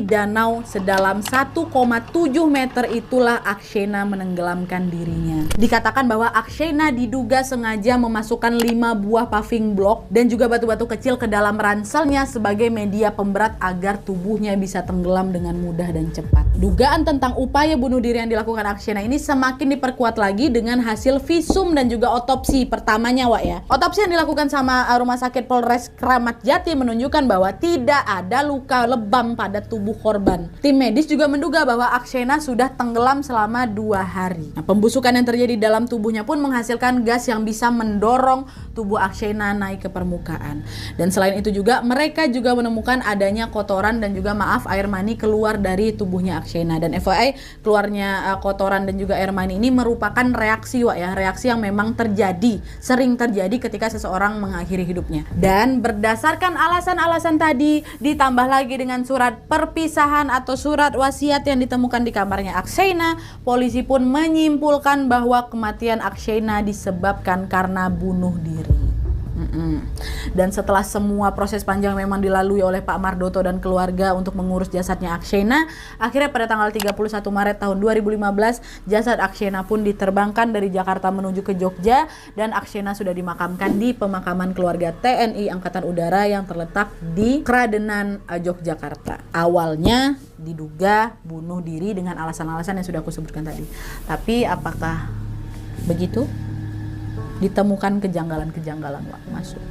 danau sedalam 1,7 meter itulah Akshena menenggelamkan dirinya. Dikatakan bahwa Akshena diduga sengaja memasukkan 5 buah paving block dan juga batu-batu kecil ke dalam ranselnya sebagai media pemberat agar tubuhnya bisa tenggelam dengan mudah dan cepat. Dugaan tentang upaya bunuh diri yang dilakukan Akshena ini semakin diperkuat lagi dengan hasil visum dan juga otopsi pertamanya, Wak ya. Otopsi yang dilakukan sama Rumah Sakit Polres Kramat Jati menunjukkan bahwa tidak ada luka lebam pada tubuh korban. Tim medis juga menduga bahwa Akshena sudah tenggelam selama 2 hari. Nah, pembusukan yang terjadi dalam tubuhnya pun menghasilkan gas yang bisa mendorong tubuh Akshena naik ke permukaan. Dan selain itu juga mereka juga menemukan adanya kotoran dan juga air mani keluar dari tubuhnya Akshena. Dan FYI, keluarnya kotoran dan juga air mani ini merupakan reaksi, Wak ya, reaksi yang memang terjadi, sering terjadi ketika seseorang mengakhiri hidupnya. Dan berdasarkan alasan-alasan tadi ditambah lagi dengan surat perpisahan atau surat wasiat yang ditemukan di kamarnya Akshena, polisi pun menyimpulkan bahwa kematian Akshena disebabkan karena bunuh diri. Dan setelah semua proses panjang memang dilalui oleh Pak Mardoto dan keluarga untuk mengurus jasadnya Akshena, akhirnya pada tanggal 31 Maret tahun 2015 jasad Akshena pun diterbangkan dari Jakarta menuju ke Jogja dan Akshena sudah dimakamkan di pemakaman keluarga TNI Angkatan Udara yang terletak di Kradenan, Yogyakarta. Awalnya diduga bunuh diri dengan alasan-alasan yang sudah aku sebutkan tadi. Tapi apakah begitu? Ditemukan kejanggalan-kejanggalan masuk.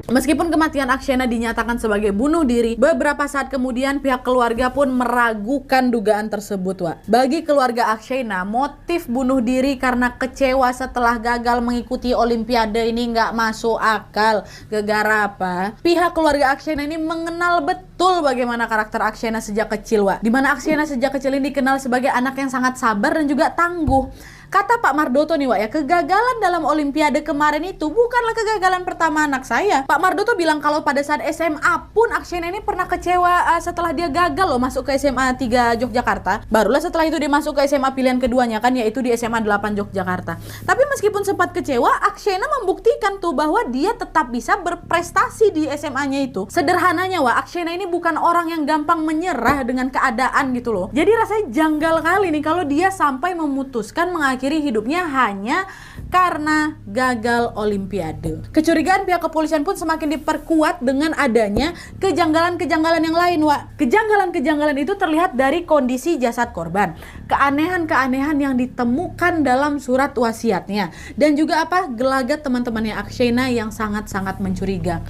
Meskipun kematian Akshena dinyatakan sebagai bunuh diri, beberapa saat kemudian pihak keluarga pun meragukan dugaan tersebut, Wak. Bagi keluarga Akshena, motif bunuh diri karena kecewa setelah gagal mengikuti Olimpiade ini nggak masuk akal. Gara-gara apa? Pihak keluarga Akshena ini mengenal betul bagaimana karakter Akshena sejak kecil, Wak. Dimana Akshena sejak kecil ini dikenal sebagai anak yang sangat sabar dan juga tangguh. Kata Pak Mardoto nih, Wak ya, kegagalan dalam Olimpiade kemarin itu bukanlah kegagalan pertama anak saya. Pak Mardoto bilang kalau pada saat SMA pun Akshena ini pernah kecewa setelah dia gagal loh masuk ke SMA 3 Yogyakarta. Barulah setelah itu dia masuk ke SMA pilihan keduanya kan, yaitu di SMA 8 Yogyakarta. Tapi meskipun sempat kecewa, Akshena membuktikan tuh bahwa dia tetap bisa berprestasi di SMA-nya itu. Sederhananya, Wak, Akshena ini bukan orang yang gampang menyerah dengan keadaan gitu loh. Jadi rasanya janggal kali nih kalau dia sampai memutuskan mengakhiri hidupnya hanya karena gagal Olimpiade. Kecurigaan pihak kepolisian pun semakin diperkuat dengan adanya kejanggalan-kejanggalan yang lain, Wak. Kejanggalan-kejanggalan itu terlihat dari kondisi jasad korban, keanehan-keanehan yang ditemukan dalam surat wasiatnya, dan juga gelagat teman-temannya Akshena yang sangat-sangat mencurigakan.